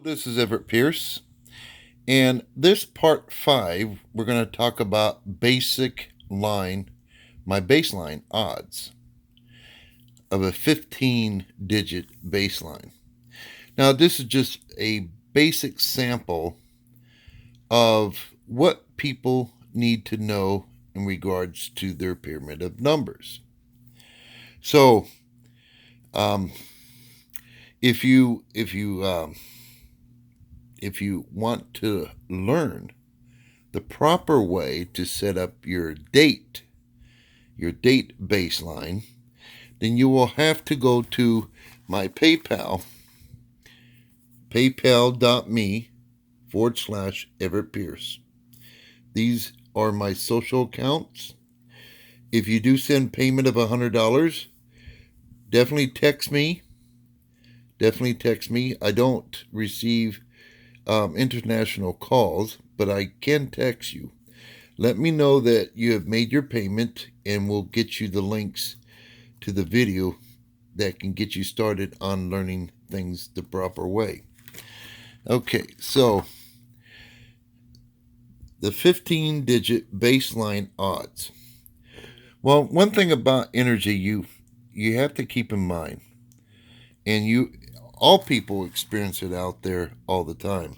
This is Everett Pierce, and this part 5, we're going to talk about my baseline odds of a 15-digit baseline. Now, this is just a basic sample of what people need to know in regards to their pyramid of numbers. So, um, if you if you if you want to learn the proper way to set up your date baseline, then you will have to go to my paypal.me/Everett Pierce. These are my social accounts. If you do send payment of $100, definitely text me. Definitely text me. I don't receive international calls, but I can text you. Let me know that you have made your payment, and we'll get you the links to the video that can get you started on learning things the proper way. Okay, so the 15-digit baseline odds. Well, one thing about energy you have to keep in mind, and all people experience it out there all the time,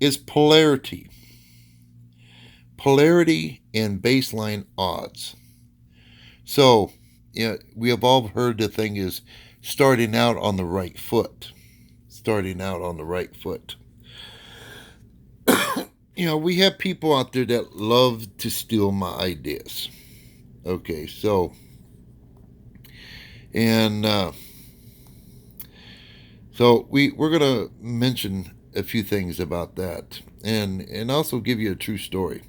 is polarity. Polarity and baseline odds. So, we have all heard the thing is starting out on the right foot. Starting out on the right foot. We have people out there that love to steal my ideas. Okay, and we're gonna mention a few things about that, and also give you a true story.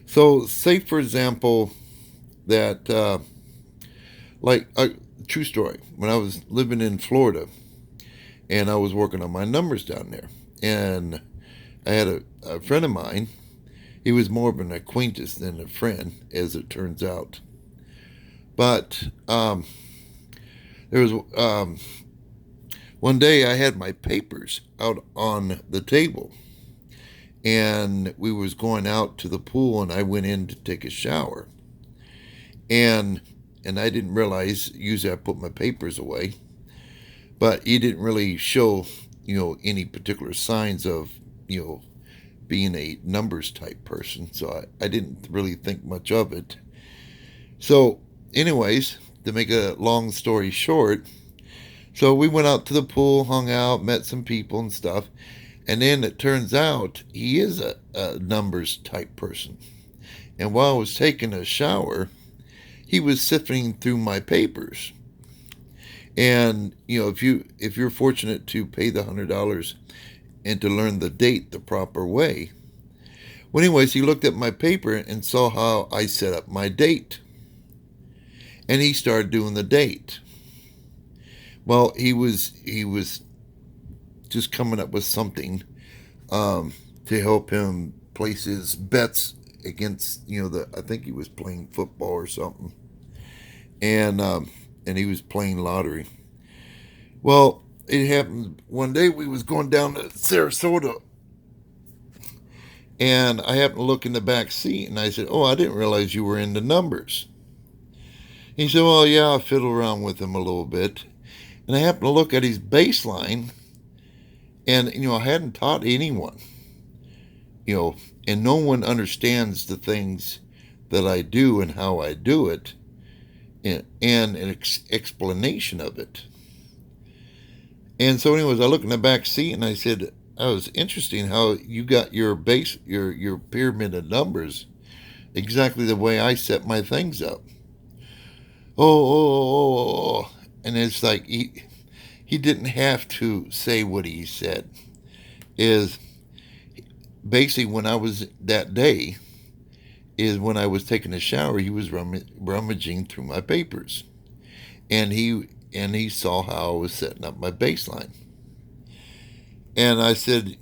So, say for example that like a true story, when I was living in Florida and I was working on my numbers down there, and I had a friend of mine. He was more of an acquaintance than a friend, as it turns out. But there was one day I had my papers out on the table, and we was going out to the pool, and I went in to take a shower, and I didn't realize. Usually I put my papers away, but he didn't really show any particular signs of being a numbers type person, so I didn't really think much of it. So, anyways, to make a long story short, so we went out to the pool, hung out, met some people and stuff, and then it turns out he is a numbers type person. And while I was taking a shower, he was sifting through my papers. And if you're fortunate to pay the $100 and to learn the date the proper way, well, anyways, he looked at my paper and saw how I set up my date, and he started doing the date. Well, he was just coming up with something to help him place his bets against I think he was playing football or something, and he was playing lottery. Well, it happened one day. We was going down to Sarasota, and I happened to look in the back seat, and I said, "Oh, I didn't realize you were into numbers." He said, "Well, yeah, I fiddle around with him a little bit." And I happened to look at his baseline, and I hadn't taught anyone, and no one understands the things that I do and how I do it, and an explanation of it. And so, anyways, I looked in the back seat and I said, "Oh, it's interesting how you got your pyramid of numbers exactly the way I set my things up." Oh, and it's like he didn't have to say what he said. Is basically when I was that day is when I was taking a shower, he was rummaging through my papers, and he saw how I was setting up my baseline. And I said,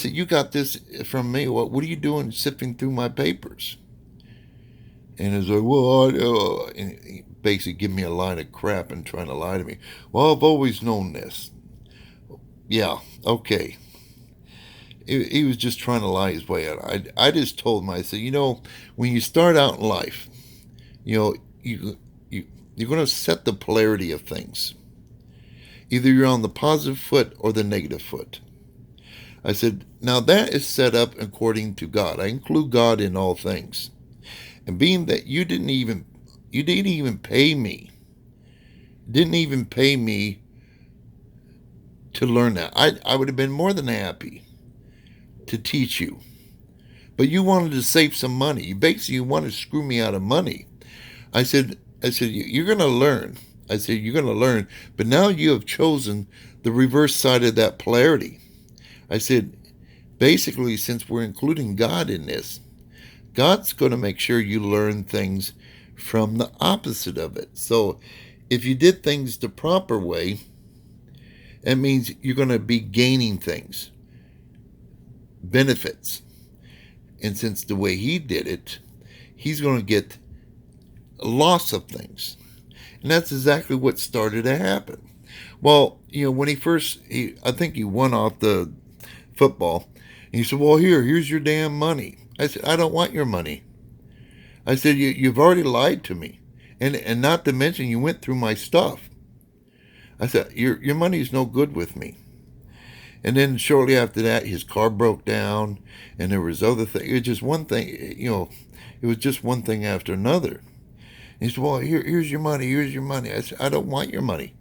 "You got this from me. What are you doing sifting through my papers?" And he's like, "Well, and he basically giving me a line of crap and trying to lie to me. "Well, I've always known this." Yeah, okay. He was just trying to lie his way out. I just told him, I said, when you start out in life, you know, you, you're going to set the polarity of things. Either you're on the positive foot or the negative foot. I said, now that is set up according to God. I include God in all things. And being that you didn't even pay me to learn that. I would have been more than happy to teach you. But you wanted to save some money. You wanted to screw me out of money. I said, you're going to learn. I said, you're going to learn. But now you have chosen the reverse side of that polarity. I said, basically, since we're including God in this, God's going to make sure you learn things from the opposite of it. So if you did things the proper way, that means you're going to be gaining things, benefits. And since the way he did it, he's going to get a loss of things. And that's exactly what started to happen. Well, when I think he won off the football. And he said, well, here's your damn money. I said, I don't want your money. I said, you've already lied to me. And not to mention, you went through my stuff. I said, your money's no good with me. And then shortly after that, his car broke down, and there was other things. It was just one thing, it was just one thing after another. And he said, well, here's your money, here's your money. I said, I don't want your money.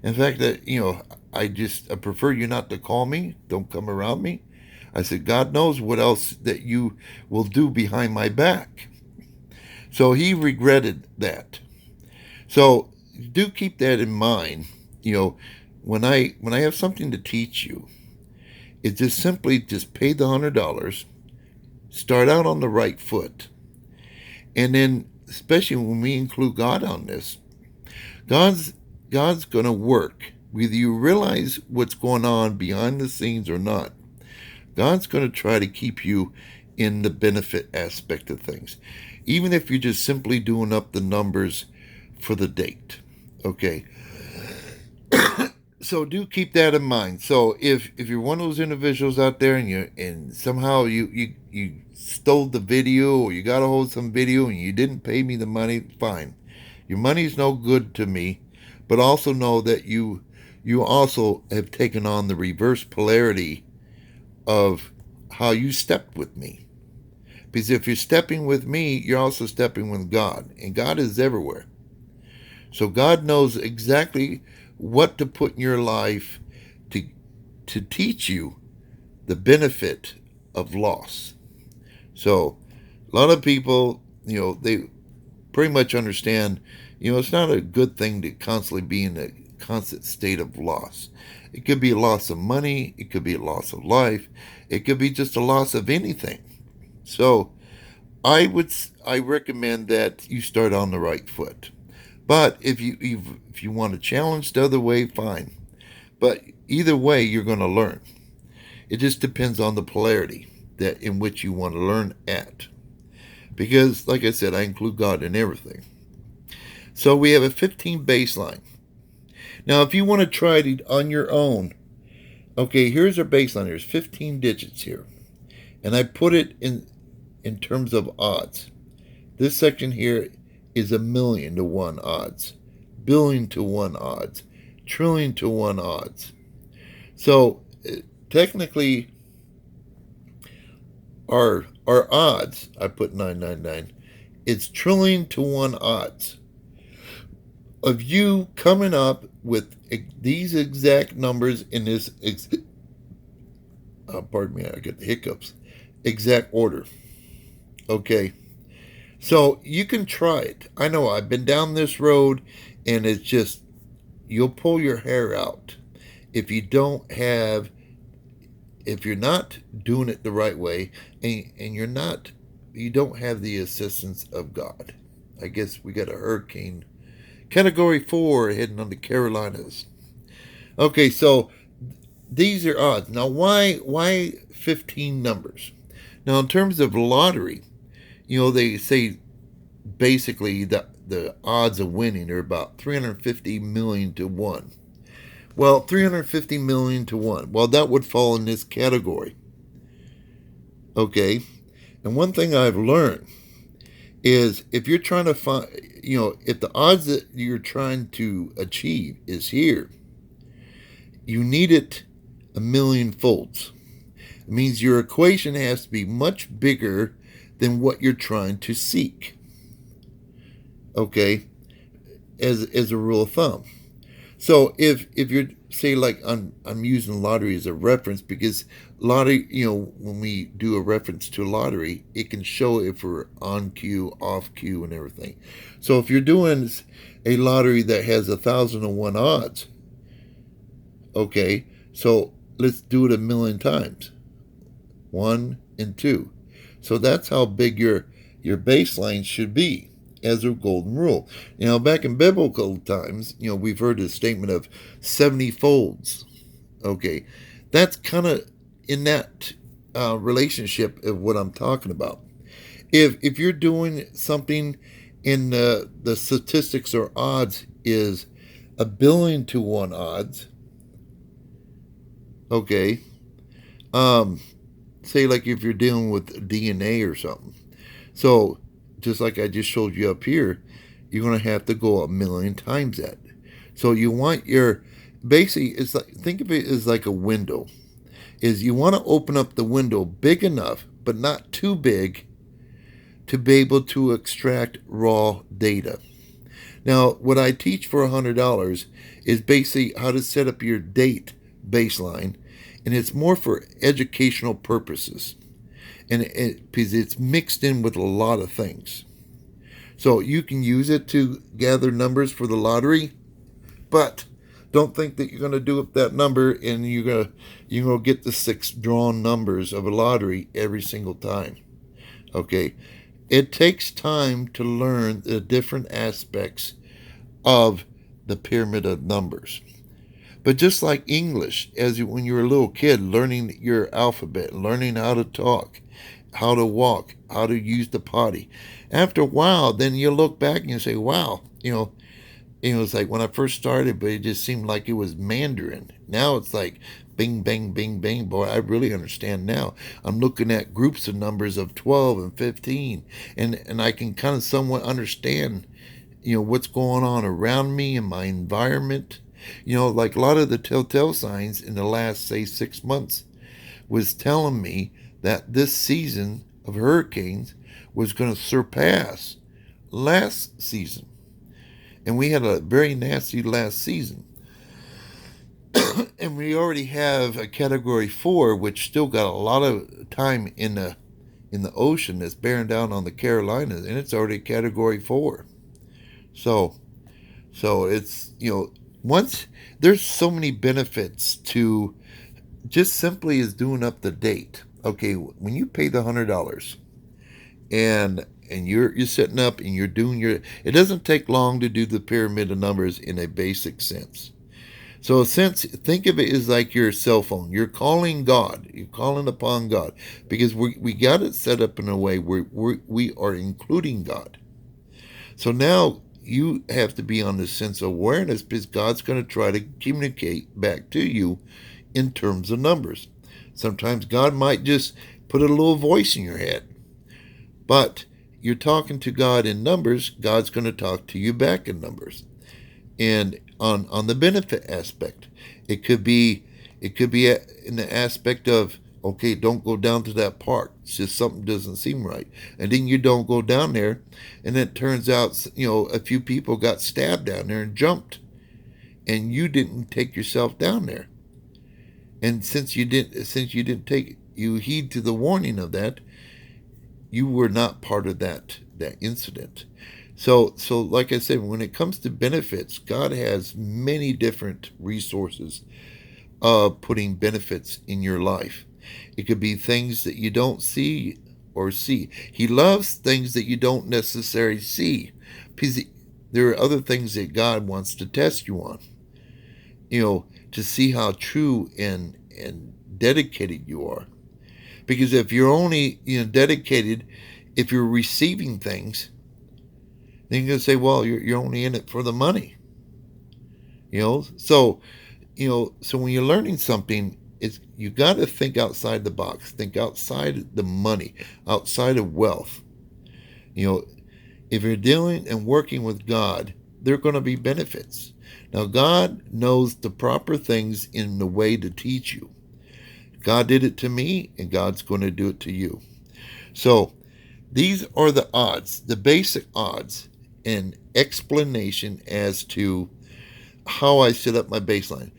In fact, I prefer you not to call me. Don't come around me. I said, God knows what else that you will do behind my back. So he regretted that. So do keep that in mind. When I have something to teach you, it's just simply just pay the $100, start out on the right foot, and then especially when we include God on this, God's God's going to work. Whether you realize what's going on behind the scenes or not, God's going to try to keep you in the benefit aspect of things, even if you're just simply doing up the numbers for the date. Okay, so do keep that in mind. So if you're one of those individuals out there and somehow you stole the video or you got a hold of some video and you didn't pay me the money, fine. Your money's no good to me, but also know that you also have taken on the reverse polarity of how you stepped with me. Because if you're stepping with me, you're also stepping with God, and God is everywhere. So God knows exactly what to put in your life to teach you the benefit of loss. So a lot of people, they pretty much understand, it's not a good thing to constantly be in a constant state of loss. It could be a loss of money, it could be a loss of life, it could be just a loss of anything. So I recommend that you start on the right foot. But if you want to challenge the other way, fine. But either way, you're going to learn. It just depends on the polarity that in which you want to learn at. Because, like I said, I include God in everything. So we have a 15 baseline. Now, if you want to try it on your own, okay, here's our baseline. There's 15 digits here, and I put it in terms of odds. This section here is 1,000,000 to 1 odds, billion to 1 odds, trillion to 1 odds. So technically, our odds, I put 999. It's trillion to 1 odds of you coming up with these exact numbers in this pardon me, I get the hiccups, exact order. Okay, so you can try it. I know I've been down this road, and it's just, you'll pull your hair out if if you're not doing it the right way, and you don't have the assistance of God. I guess we got a hurricane category 4 heading on the Carolinas. Okay, so these are odds. Now, why 15 numbers? Now, in terms of lottery, they say basically that the odds of winning are about 350 million to 1. Well, 350 million to 1. Well, that would fall in this category. Okay? And one thing I've learned is if you're trying to find, if the odds that you're trying to achieve is here, you need it a million folds. It means your equation has to be much bigger than what you're trying to seek. Okay? As a rule of thumb. So if you're say like I'm using lottery as a reference because lottery, when we do a reference to lottery, it can show if we're on cue, off cue, and everything. So if you're doing a lottery that has 1,001 odds, okay, so let's do it a million times, 1 and 2. So that's how big your baseline should be as a golden rule. Back in biblical times, we've heard the statement of 70 folds. Okay, that's kind of in that relationship of what I'm talking about. If you're doing something in the statistics or odds is 1 billion to 1 odds, okay, say like if you're dealing with DNA or something. So just like I just showed you up here, you're going to have to go a million times that. So you want your basically it's like think of it as like a window. Is you want to open up the window big enough, but not too big to be able to extract raw data. Now, what I teach for $100 is basically how to set up your date baseline, and it's more for educational purposes. And because it's mixed in with a lot of things. So you can use it to gather numbers for the lottery, but don't think that you're going to do up that number and you're going to get the 6 drawn numbers of a lottery every single time. Okay, it takes time to learn the different aspects of the pyramid of numbers. But just like English, when you were a little kid, learning your alphabet, learning how to talk, how to walk, how to use the potty. After a while, then you look back and you say, wow, it's like when I first started, but it just seemed like it was Mandarin. Now it's like bing, bang, bing, bang. Boy, I really understand now. I'm looking at groups of numbers of 12 and 15, and I can kind of somewhat understand, what's going on around me and my environment. Like a lot of the telltale signs in the last, say, 6 months was telling me that this season of hurricanes was going to surpass last season. And we had a very nasty last season. And we already have a category 4, which still got a lot of time in the ocean that's bearing down on the Carolinas, and it's already category 4. So it's, once there's so many benefits to just simply as doing up the date. Okay, when you pay the $100 and you're sitting up and you're doing it doesn't take long to do the pyramid of numbers in a basic sense. So think of it as like your cell phone. You're calling God. You're calling upon God because we got it set up in a way where we are including God. So now you have to be on the sense of awareness because God's going to try to communicate back to you in terms of numbers. Sometimes God might just put a little voice in your head. But you're talking to God in numbers, God's going to talk to you back in numbers. And on the benefit aspect, it could be in the aspect of, okay, don't go down to that park. It's just something doesn't seem right. And then you don't go down there, and it turns out, a few people got stabbed down there and jumped. And you didn't take yourself down there. And since you didn't take you heed to the warning of that, you were not part of that incident. So like I said, when it comes to benefits, God has many different resources of putting benefits in your life. It could be things that you don't see or see. He loves things that you don't necessarily see, because there are other things that God wants to test you on. To see how true and dedicated you are. Because if you're only dedicated, if you're receiving things, then you're going to say, well, you're only in it for the money. So So when you're learning something, it's you got to think outside the box, think outside the money, outside of wealth. You know, if you're dealing and working with God, there are going to be benefits. Now, God knows the proper things in the way to teach you. God did it to me, and God's going to do it to you. So, these are the odds, the basic odds, and explanation as to how I set up my baseline.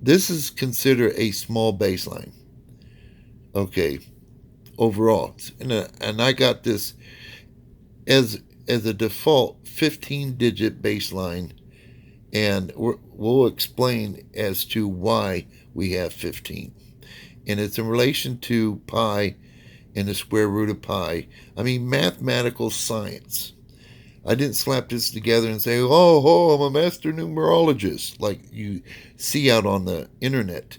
This is considered a small baseline. Okay, overall, and I got this as a default 15-digit baseline, and we'll explain as to why we have 15. And it's in relation to pi and the square root of pi. I mean, mathematical science. I didn't slap this together and say, oh, I'm a master numerologist, like you see out on the internet.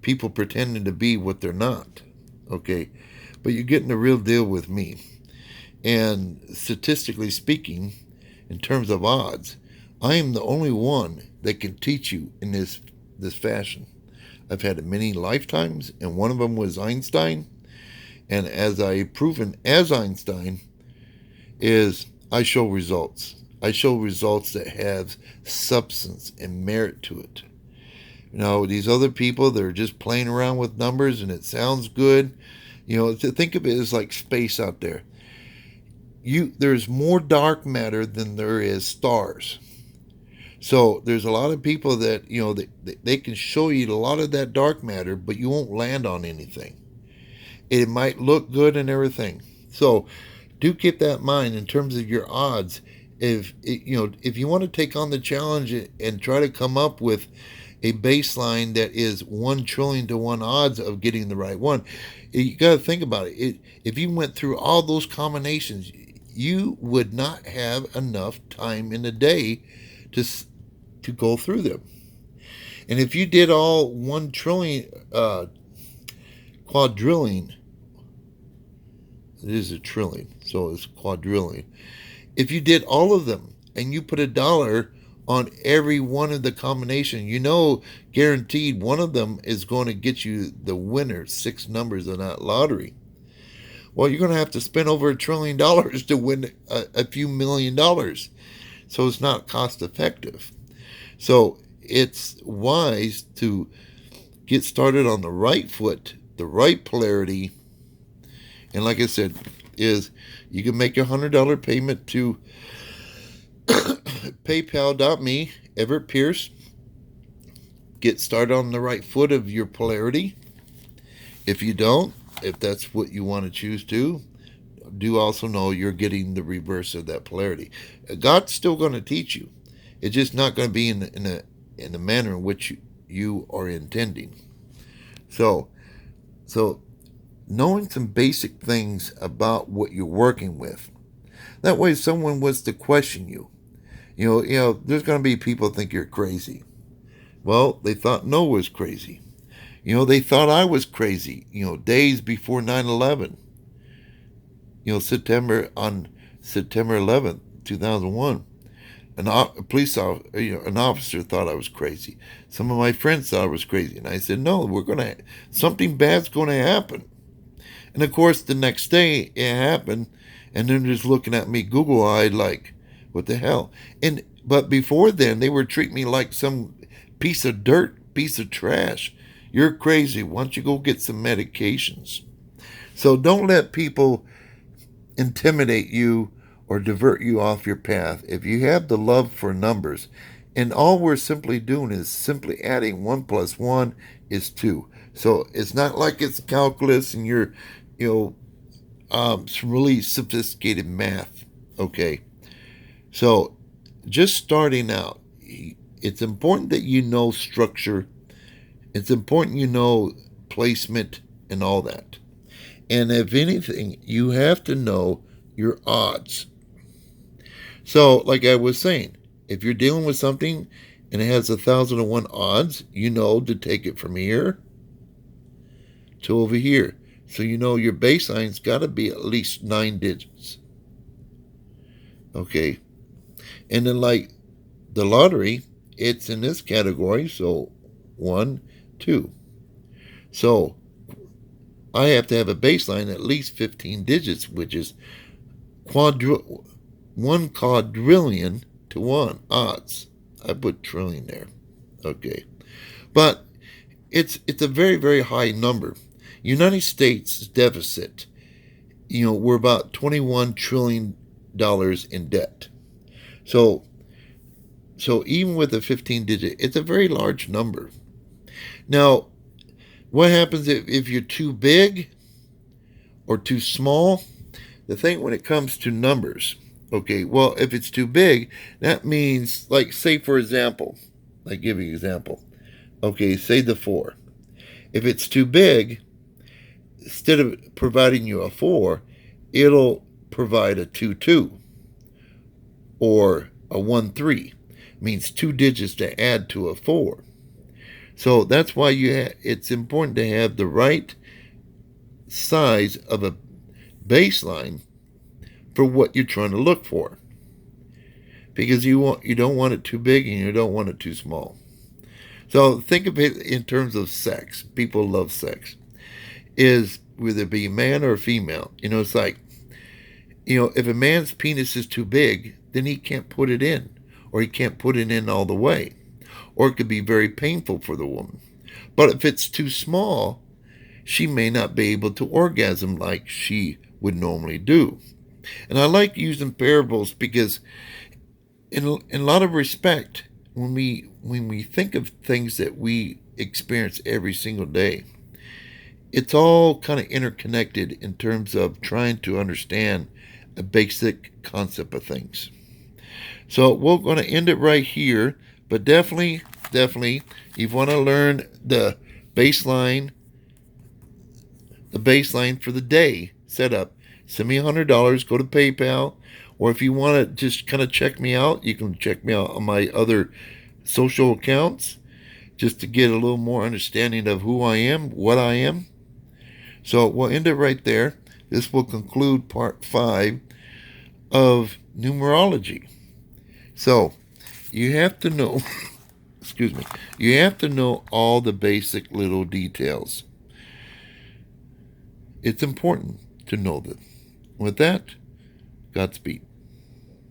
People pretending to be what they're not. Okay? But you're getting the real deal with me. And statistically speaking, in terms of odds, I am the only one that can teach you in this fashion. I've had many lifetimes, and one of them was Einstein. And as I've proven as Einstein, is I show results. I show results that have substance and merit to it. These other people, they're just playing around with numbers and it sounds good. To think of it as like space out there. There's more dark matter than there is stars. So there's a lot of people that, they can show you a lot of that dark matter, but you won't land on anything. It might look good and everything. So do keep that in mind in terms of your odds. If you want to take on the challenge and try to come up with a baseline that is 1 trillion to 1 odds of getting the right one, you got to think about it. If you went through all those combinations, you would not have enough time in the day to go through them. And if you did all 1 trillion quadrillion, it is a trillion, so it's quadrillion. If you did all of them and you put $1 on every one of the combination, guaranteed one of them is going to get you the winner, 6 numbers in that lottery. Well, you're going to have to spend over $1 trillion to win a few $1,000,000. So it's not cost effective. So it's wise to get started on the right foot, the right polarity. And like I said, is you can make a $100 payment to paypal.me, Everett Pierce. Get started on the right foot of your polarity. If you don't, if that's what you want to choose to, do also know you're getting the reverse of that polarity. God's still going to teach you. It's just not going to be in the manner in which you are intending. So knowing some basic things about what you're working with. That way, if someone was to question you, there's going to be people think you're crazy. Well, they thought Noah was crazy. They thought I was crazy, days before 9/11. On September 11th, 2001. An officer thought I was crazy. Some of my friends thought I was crazy. And I said, no, something bad's going to happen. And of course, the next day it happened. And they're just looking at me Google-eyed like, what the hell? But before then, they were treating me like some piece of dirt, piece of trash. You're crazy. Why don't you go get some medications? So don't let people intimidate you or divert you off your path. If you have the love for numbers, and all we're simply doing is simply adding 1 plus 1 is 2. So it's not like it's calculus and you're, some really sophisticated math. Okay. So just starting out, it's important that you know structure. It's important you know placement and all that. And if anything, you have to know your odds. So, like I was saying, if you're dealing with something and it has 1,001 odds, you know to take it from here to over here. So your baseline's got to be at least 9 digits. Okay. And then like the lottery, it's in this category. So 1, 2. So I have to have a baseline at least 15 digits, which is 1 quadrillion to 1 odds. I put trillion there. Okay. But it's a very, very high number. United States deficit, we're about $21 trillion in debt. So even with a 15 digit, it's a very large number. Now, what happens if you're too big or too small? The thing when it comes to numbers, okay, well, if it's too big, that means, like, say, for example, like, give you an example. Okay, say the 4. If it's too big, instead of providing you a 4, it'll provide a 2, 2 or a 1, 3. It means 2 digits to add to a 4. So that's why it's important to have the right size of a baseline for what you're trying to look for, because you don't want it too big and you don't want it too small. So think of it in terms of sex. People love sex. Is whether it be man or female. It's like, if a man's penis is too big, then he can't put it in, or he can't put it in all the way, or it could be very painful for the woman. But if it's too small, she may not be able to orgasm like she would normally do. And I like using parables because in a lot of respect, when we think of things that we experience every single day, it's all kind of interconnected in terms of trying to understand a basic concept of things. So we're going to end it right here, but definitely, you want to learn the baseline for the day setup. Send me $100, go to PayPal, or if you want to just kind of check me out, you can check me out on my other social accounts just to get a little more understanding of who I am, what I am. So we'll end it right there. This will conclude part 5 of numerology. So you have to know, excuse me, you have to know all the basic little details. It's important to know them. With that, Godspeed.